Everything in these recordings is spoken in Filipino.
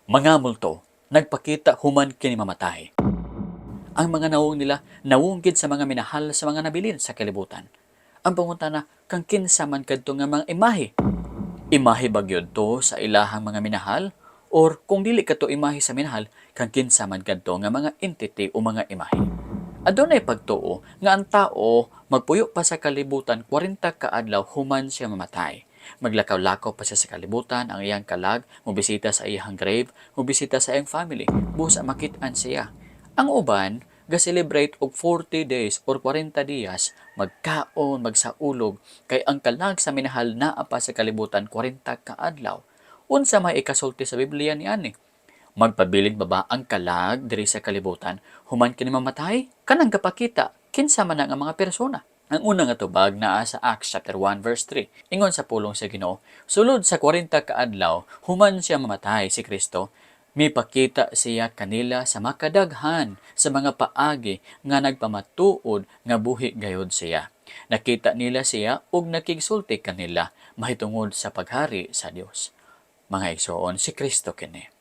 Mga multo, nagpakita human kini mamatay. Ang mga nawong nila nawunggid sa mga minahal sa mga nabilin sa kalibutan. Ang pangunta na kang kinsa man kadto nga mga imahe. Imahe ba gyud to sa ilahang mga minahal? Or kung dili kadto imahe sa minahal, kang kinsa man kadto nga mga entity o mga imahe. Adunay pagtuo nga ang tao magpuyo pa sa kalibutan 40 ka adlaw human siya mamatay. Maglakaw-lakaw pa siya sa kalibutan, ang iyang kalag, mobisita sa iyang grave, mobisita sa iyang family, busa makit-an siya. Ang uban, ga-celebrate og 40 days or 40 diyas, magkaon, magsaulog, kay ang kalag sa minahal naa pa sa kalibutan 40 ka adlaw. Unsa may ikasulti sa Biblia niani? Magpabilin ba ba ang kalag diri sa kalibutan human kini mamatay? Kanang kapakita kinsa man ang mga persona. Ang una nga tubag naa sa Acts chapter 1 verse 3. Ingon sa pulong sa Ginoo, sulod sa 40 ka adlaw human siya mamatay si Kristo, mipakita siya kanila sa makadaghan sa mga paagi nga nagpamatuod nga buhi gayod siya. Nakita nila siya ug nakigsulti kanila mahitungod sa paghari sa Dios. Mga igsoon, si Kristo kini.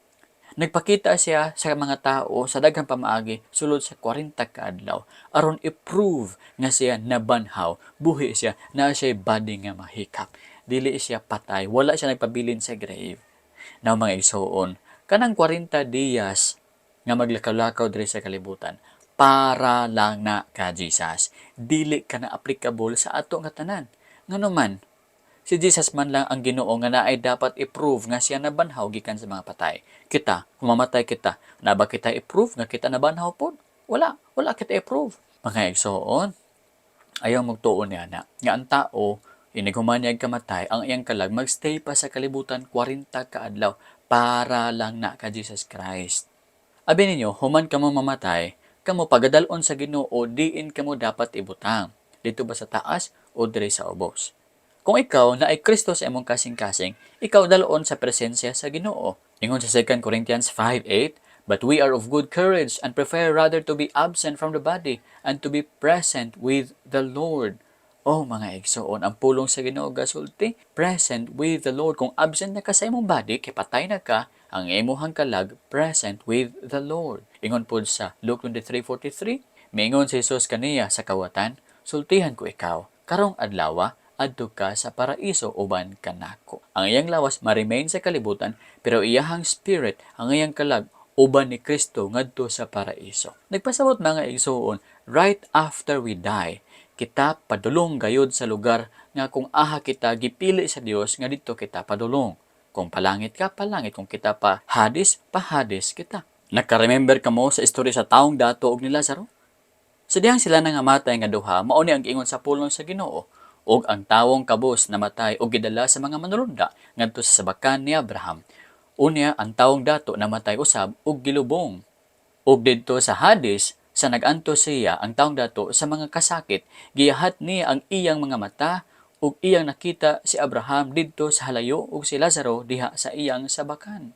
Nagpakita siya sa mga tao sa daghang pamaagi sulod sa 40 ka adlaw aron i-prove nga siya nabanhaw, buhi siya, naa siya body nga mahikap. Dili siya patay, wala siya nagpabilin sa grave. Now mga igsoon, kanang 40 diyas nga maglakaw-lakaw diri sa kalibutan para lang na ka Jesus. Dili ka na applicable sa ato nga tanan. Nganuman, si Jesus man lang ang Ginoo nga naay dapat i-prove nga siya nabanhaw gikan sa mga patay. Kita, kung mamatay kita, na ba kita i-prove nga kita nabanhaw pod? Wala kita i-prove. Mga igsoon, ayaw magtuon niya na nga ang tao inighuman kamatay ang iyang kalag magstay pa sa kalibutan 40 ka adlaw para lang na ka Jesus Christ. Abi ninyo, human kamo mamatay, kamo pagadalon sa Ginoo diin kamo dapat ibutang. Dito ba sa taas o dire sa ubos? Kung ikaw na ay Kristo sa imong kasing-kasing, ikaw daloon sa presensya sa Ginoo. Ingon sa 2 Corinthians 5:8, "But we are of good courage and prefer rather to be absent from the body and to be present with the Lord." Oh mga igsoon, ang pulong sa Ginoo gasulti, present with the Lord. Kung absent na ka sa imong body, kay patay na ka, ang imuhang kalag, present with the Lord. Ingon po sa Luke 23:43, miingon si Jesus kaniya sa kawatan, sultihan ko ikaw, karong adlaw adto ka sa paraiso uban kanako. Ang iyang lawas ma-remain sa kalibutan, pero iyahang spirit, ang iyang kalag, uban ni Kristo ngadto sa paraiso. Nagpasabot mga igsoon, right after we die, kita padulong gayud sa lugar nga kung aha kita gipili sa Dios nga dito kita padulong. Kung palangit ka, palangit. Kung kita pa hadis kita. Naka-remember ka mo sa istorya sa taong dato og ni Lazaro? Sa dihang sila nangamatay nga duha, mao ni ang giingon sa pulong sa Ginoo, ug ang tawong kabus namatay og gidala sa mga manulunda ngadto sa sabakan ni Abraham. Unya ang tawong dato namatay usab og gilubong. Ug didto sa Hades, sa naganto siya ang tawong dato sa mga kasakit, giyahat niya ang iyang mga mata ug iyang nakita si Abraham didto sa halayo ug si Lazaro diha sa iyang sabakan.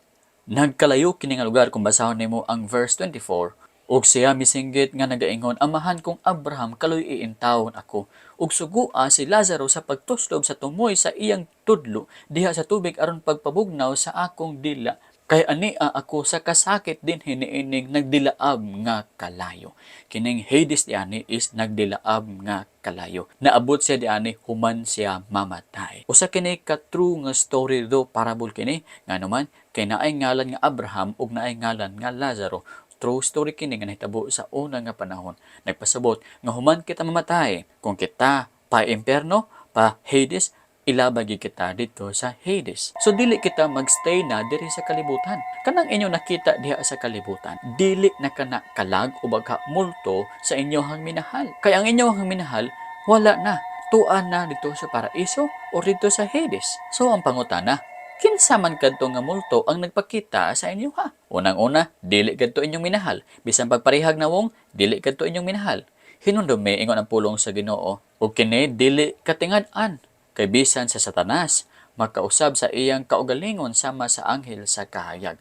Nagkalayo kini nga lugar kung basahon nimo ang verse 24. Ug siya misinggit nga nagaingon, amahan kong Abraham, kaloy iintawon ako. Ug sugua si Lazaro sa pagtuslob sa tumoy sa iyang tudlo diha sa tubig aron pagpabugnaw sa akong dila. Kay ania ako sa kasakit din hiniinig nagdilaab nga kalayo. Kining Hades diani is nagdilaab nga kalayo. Naabot siya diani human siya mamatay. Usa kini ka true nga story do parable kini nga naman kay naay ngalan nga Abraham ug naay ngalan nga Lazaro. True story kini nga nahitabo sa una nga panahon. Nagpasabot nga human kita mamatay, kung kita pa impierno, pa Hades, ilabagi kita dito sa Hades. So dili kita magstay na diri sa kalibutan. Kanang inyo nakita diha sa kalibutan, dili na kana kalag o bagha multo sa inyohang minahal. Kay ang inyohang minahal wala na, tuan na dito sa paraiso o dito sa Hades. So ang pangutana, kinsa man kadto nga multo ang nagpakita sa inyo ha? Unang-una, dili kadto inyong minahal. Bisan pagparihag na wong, dili kadto inyong minahal. Hinundom may ingon ang pulong sa Ginoo, ug kini dili katingad-an. Kay bisan sa Satanas, makausab sa iyang kaugalingon sama sa anghel sa kahayag.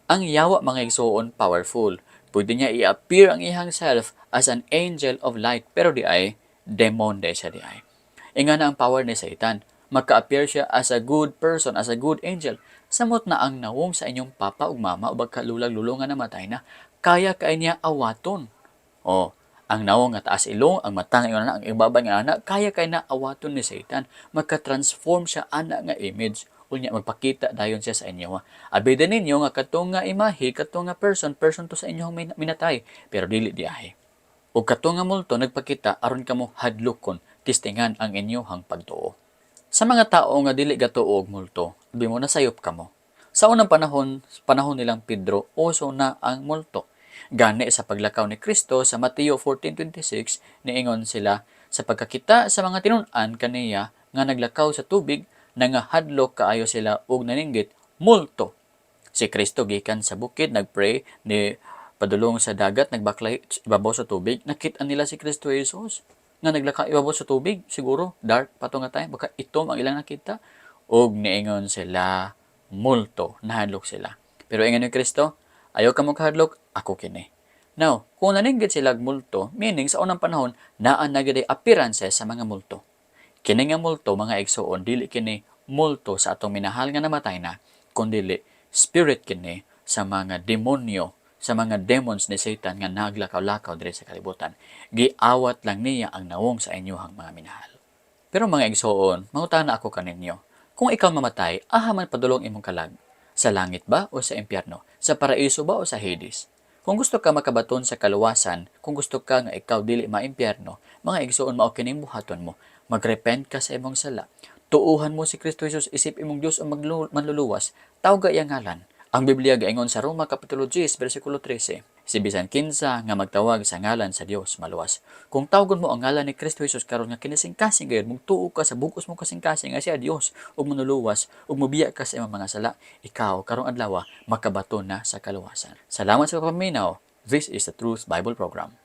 Ang yawa mga igsoon powerful. Pwede niya i-appear ang iyang self as an angel of light, pero di ay demon de siya di ay. Inga na ang power ni Satan. Maka-appear siya as a good person, as a good angel. Samot na ang nawong sa inyong papa ug mama o kalulag-lulo nga namatay na, kaya kay niya awaton. O, ang nawong nga taas ilong, ang matang nga anak, ang ibaba nga anak, kaya kay na awaton ni Satan. Magka-transform siya anak nga image. Unya magpakita dayon siya sa inyo. Abida ninyo nga katong nga imahe, katong nga person to sa inyong minatay, pero dili diahe. Ug katong nga multo nagpakita aron kamo hadlokon, tistingan ang inyong pagtuo. Sa mga tao nga dili gatuo og multo, abi mo nasayop kamo. Sa unang panahon nilang Pedro, uso na ang multo. Gani sa paglakaw ni Kristo sa Mateo 14:26, niingon sila, sa pagkakita sa mga tinun-an kaniya nga naglakaw sa tubig, nangahadlok kaayo sila og naninggit multo. Si Kristo gikan sa bukid nagpray ni padulong sa dagat nagbaklay ibabaw sa tubig, nakita nila si Kristo Jesus nga naglakaw ibabaw sa tubig. Siguro dark pato nga time baka itom ang ilang nakita og niingon sila multo, nahadlok sila. Pero ingon ni Kristo, ayaw ka mo kahadlok, ako kini. Now, kung naninggit sila multo, meaning sa unang panahon naa na gyud appearances sa mga multo. Kini nga multo, mga igsoon, dili kini multo sa atong minahal nga namatay na, kundi spirit kini sa mga demonyo, sa mga demons ni Satan nga naglakaw-lakaw diri sa kalibutan. Giawat lang niya ang nawong sa inyohang mga minahal. Pero mga igsoon, mangutana ako kaninyo, kung ikaw mamatay, man padulong imong kalag, sa langit ba o sa impyerno? Sa paraiso ba o sa Hades? Kung gusto ka makabaton sa kaluwasan, kung gusto ka nga ikaw dili maimpyerno, mga igsoon mao kining buhaton mo, magrepent ka sa imong sala. Tuuhan mo si Kristo Jesus, isip imong Dios ang manluluwas, tawga iyang ngalan. Ang Biblia gaingon sa Roma Kapitulo 10, versikulo 13, si bisan kinsa nga magtawag sa ngalan sa Dios maluwas. Kung tawgon mo ang ngalan ni Kristo Jesus karon nga kinisingkasing gayud, mong tuo ka sa bugos mo kasingkasing nga siya Dios ug manluluwas ug mobiya ka sa imong mga sala, ikaw karong adlaw makabaton na sa kaluwasan. Salamat sa pagpaminaw. This is the Truth Bible Program.